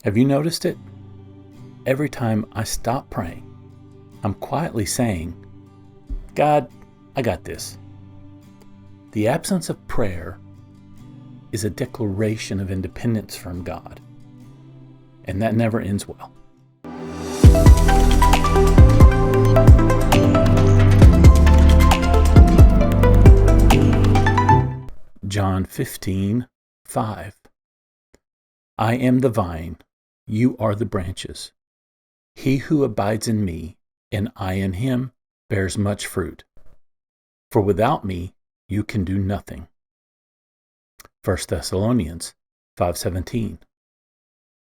Have you noticed it? Every time I stop praying, I'm quietly saying, God, I got this. The absence of prayer is a declaration of independence from God, and that never ends well. John 15:5. I am the vine, you are the branches. He who abides in me, and I in him, bears much fruit. For without me, you can do nothing. 1 Thessalonians 5:17.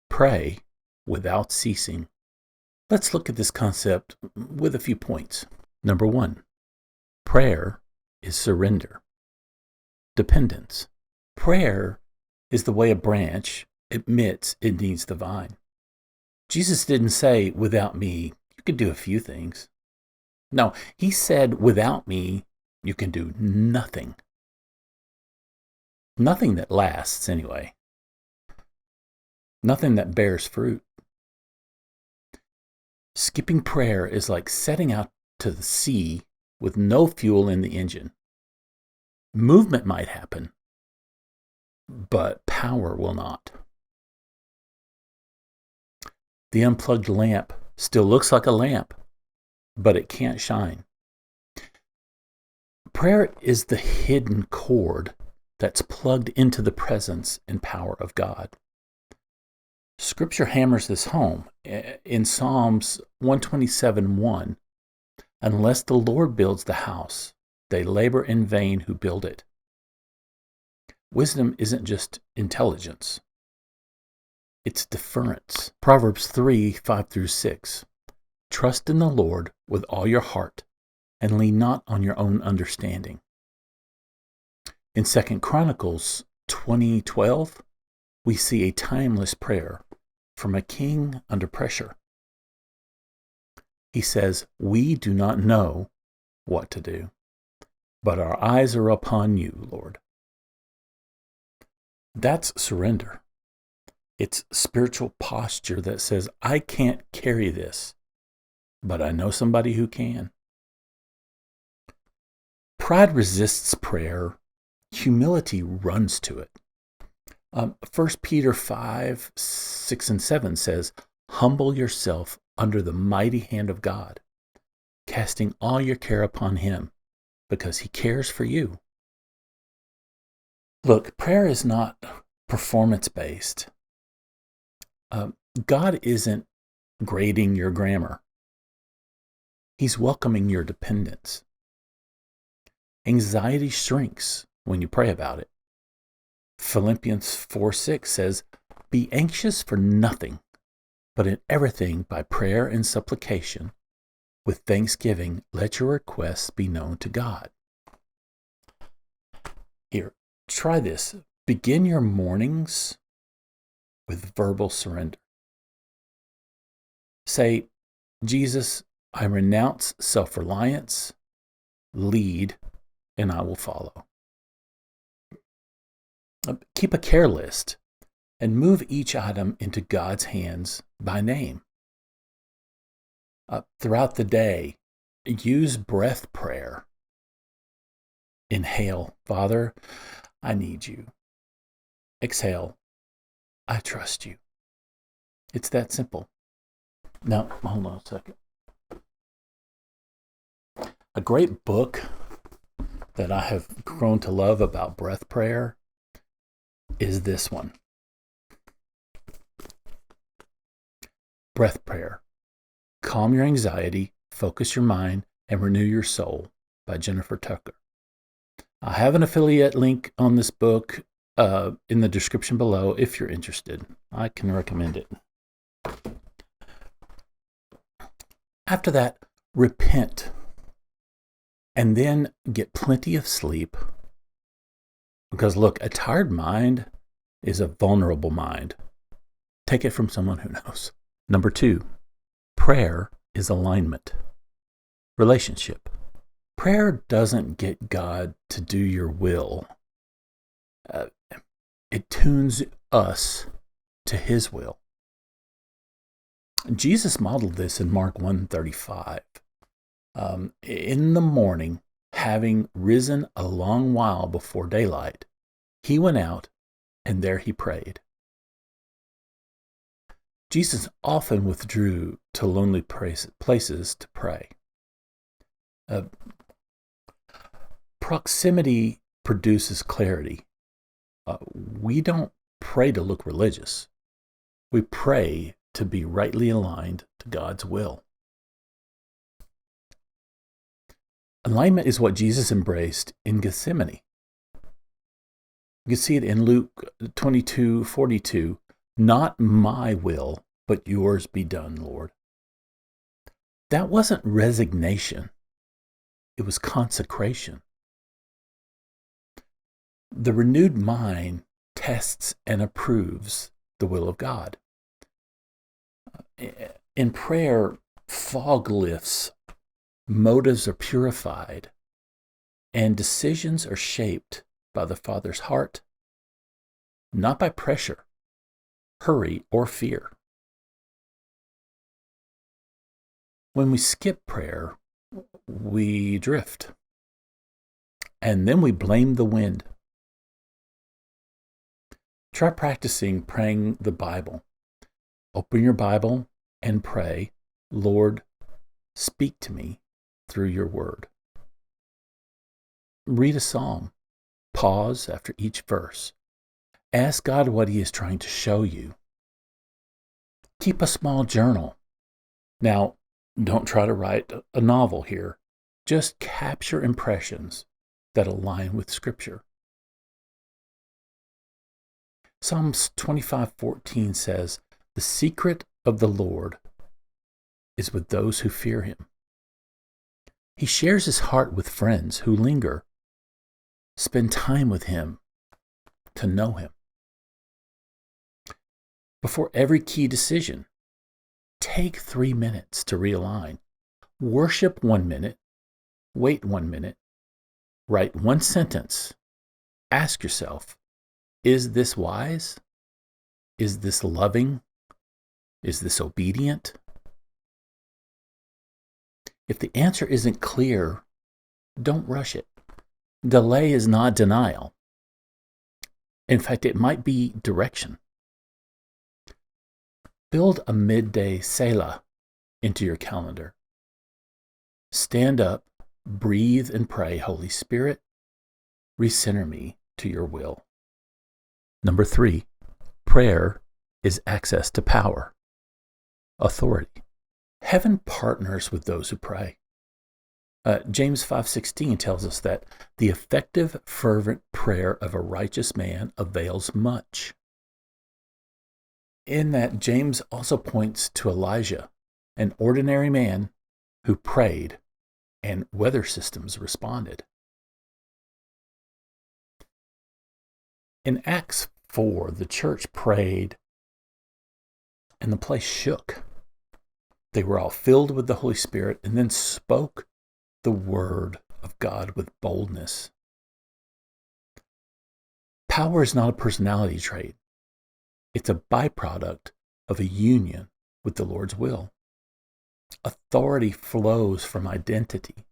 Pray without ceasing. Let's look at this concept with a few points. Number 1, prayer is surrender. Dependence. Prayer is the way a branch admits it needs the vine. Jesus didn't say, without me, you can do a few things. No, he said, without me, you can do nothing. Nothing that lasts, anyway. Nothing that bears fruit. Skipping prayer is like setting out to the sea with no fuel in the engine. Movement might happen, but power will not. The unplugged lamp still looks like a lamp, but it can't shine. Prayer is the hidden cord that's plugged into the presence and power of God. Scripture hammers this home in Psalms 127:1. Unless the Lord builds the house, they labor in vain who build it. Wisdom isn't just intelligence. It's deference. Proverbs 3:5-6. Trust in the Lord with all your heart and lean not on your own understanding. In 2 Chronicles 20:12, we see a timeless prayer from a king under pressure. He says, we do not know what to do, but our eyes are upon you, Lord. That's surrender. It's spiritual posture that says, I can't carry this, but I know somebody who can. Pride resists prayer. Humility runs to it. 1 Peter 5:6-7 says, humble yourself under the mighty hand of God, casting all your care upon him, because he cares for you. Look, prayer is not performance-based. God isn't grading your grammar. He's welcoming your dependence. Anxiety shrinks when you pray about it. Philippians 4:6 says, be anxious for nothing, but in everything by prayer and supplication, with thanksgiving, let your requests be known to God. Here, try this. Begin your mornings with verbal surrender. Say, Jesus, I renounce self-reliance, lead, and I will follow. Keep a care list and move each item into God's hands by name. Throughout the day, use breath prayer. Inhale, Father, I need you. Exhale, I trust you. It's that simple. Now, hold on a second. A great book that I have grown to love about breath prayer is this one. Breath Prayer. Calm your anxiety, focus your mind, and renew your soul by Jennifer Tucker. I have an affiliate link on this book in the description below if you're interested. I can recommend it. After that, repent, and then get plenty of sleep. Because look, a tired mind is a vulnerable mind. Take it from someone who knows. Number 2, prayer is alignment. Relationship. Prayer doesn't get God to do your will. It tunes us to his will. Jesus modeled this in Mark 1:35. In the morning, having risen a long while before daylight, he went out, and there he prayed. Jesus often withdrew to lonely places to pray. Proximity produces clarity. We don't pray to look religious. We pray to be rightly aligned to God's will. Alignment is what Jesus embraced in Gethsemane. You can see it in Luke 22:42. Not my will, but yours be done, Lord. That wasn't resignation. It was consecration. The renewed mind tests and approves the will of God. In prayer, fog lifts, motives are purified, and decisions are shaped by the Father's heart, not by pressure, hurry, or fear. When we skip prayer, we drift, and then we blame the wind. Try practicing praying the Bible. Open your Bible and pray, Lord, speak to me through your word. Read a psalm. Pause after each verse. Ask God what he is trying to show you. Keep a small journal. Now, don't try to write a novel here. Just capture impressions that align with Scripture. Psalms 25:14 says, "The secret of the Lord is with those who fear him." He shares his heart with friends who linger. Spend time with him to know him. Before every key decision, take 3 minutes to realign. Worship 1 minute. Wait 1 minute. Write 1 sentence. Ask yourself, is this wise? Is this loving? Is this obedient? If the answer isn't clear, don't rush it. Delay is not denial. In fact, it might be direction. Build a midday Selah into your calendar. Stand up, breathe, and pray, Holy Spirit, recenter me to your will. Number 3, prayer is access to power, authority. Heaven partners with those who pray. James 5:16 tells us that the effective, fervent prayer of a righteous man avails much. In that, James also points to Elijah, an ordinary man who prayed and weather systems responded. In Acts 4, the church prayed and the place shook. They were all filled with the Holy Spirit and then spoke the word of God with boldness. Power is not a personality trait. It's a byproduct of a union with the Lord's will. Authority flows from identity.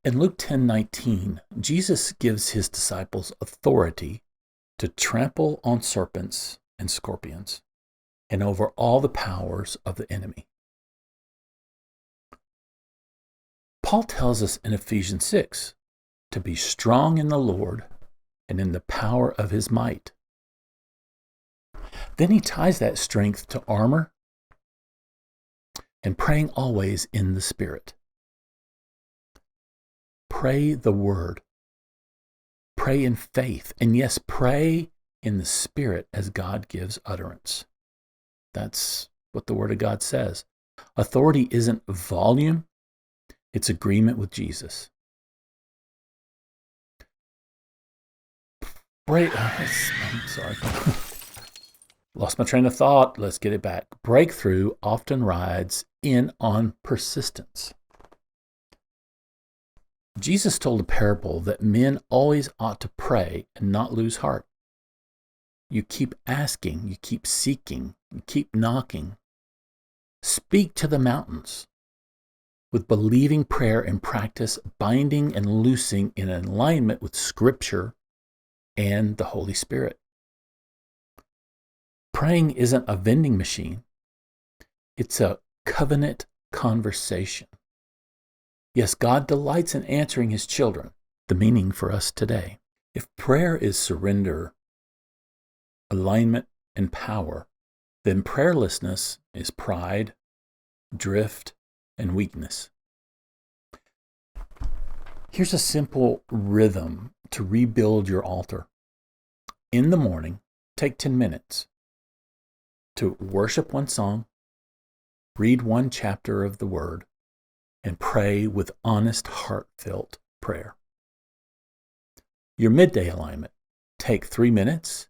In Luke 10:19, Jesus gives his disciples authority to trample on serpents and scorpions and over all the powers of the enemy. Paul tells us in Ephesians 6 to be strong in the Lord and in the power of his might. Then he ties that strength to armor and praying always in the Spirit. Pray the word. Pray in faith. And yes, pray in the Spirit as God gives utterance. That's what the Word of God says. Authority isn't volume, it's agreement with Jesus. I'm sorry. Lost my train of thought. Let's get it back. Breakthrough often rides in on persistence. Jesus told a parable that men always ought to pray and not lose heart. You keep asking, you keep seeking, Keep knocking. Speak to the mountains with believing prayer and practice, binding and loosing in alignment with Scripture and the Holy Spirit. Praying isn't a vending machine. It's a covenant conversation. Yes, God delights in answering His children, the meaning for us today. If prayer is surrender, alignment, and power, then prayerlessness is pride, drift, and weakness. Here's a simple rhythm to rebuild your altar. In the morning, take 10 minutes to worship one song, read one chapter of the Word, and pray with honest, heartfelt prayer. Your midday alignment, take 3 minutes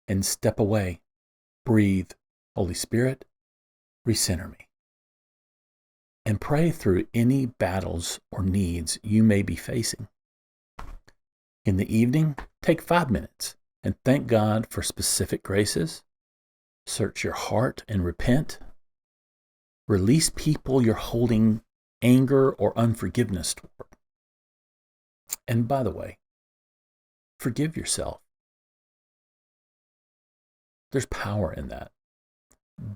and step away. Breathe, Holy Spirit, recenter me. And pray through any battles or needs you may be facing. In the evening, take 5 minutes and thank God for specific graces. Search your heart and repent. Release people you're holding anger or unforgiveness toward. And by the way, forgive yourself. There's power in that.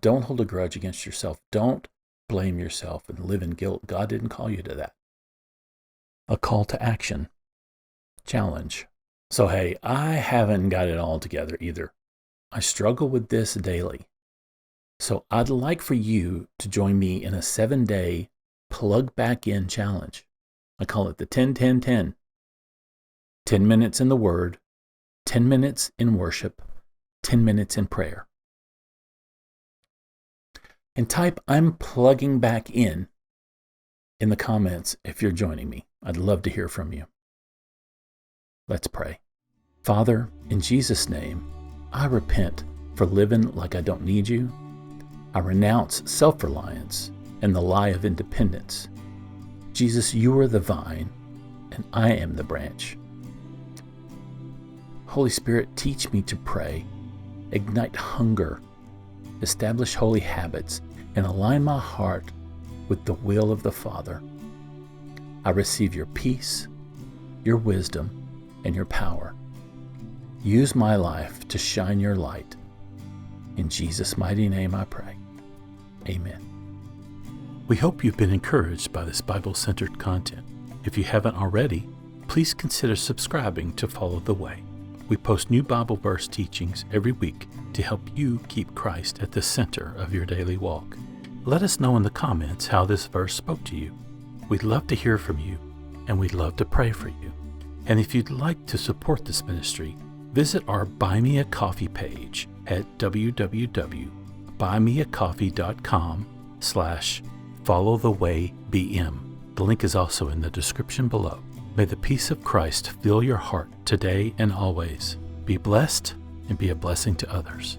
Don't hold a grudge against yourself. Don't blame yourself and live in guilt. God didn't call you to that. A call to action. Challenge. So, hey, I haven't got it all together either. I struggle with this daily. So I'd like for you to join me in a 7-day plug back in challenge. I call it the 10-10-10. 10 minutes in the Word, 10 minutes in worship, 10 minutes in prayer. And type "I'm plugging back in" in the comments if you're joining me. I'd love to hear from you. Let's pray. Father, in Jesus' name, I repent for living like I don't need you. I renounce self-reliance and the lie of independence. Jesus, you are the vine, and I am the branch. Holy Spirit, teach me to pray, ignite hunger, establish holy habits, and align my heart with the will of the Father. I receive your peace, your wisdom, and your power. Use my life to shine your light. In Jesus' mighty name I pray. Amen. We hope you've been encouraged by this Bible-centered content. If you haven't already, please consider subscribing to Follow the Way. We post new Bible verse teachings every week to help you keep Christ at the center of your daily walk. Let us know in the comments how this verse spoke to you. We'd love to hear from you, and we'd love to pray for you. And if you'd like to support this ministry, visit our Buy Me a Coffee page at www.buymeacoffee.com/followthewaybm. The link is also in the description below. May the peace of Christ fill your heart today and always. Be blessed and be a blessing to others.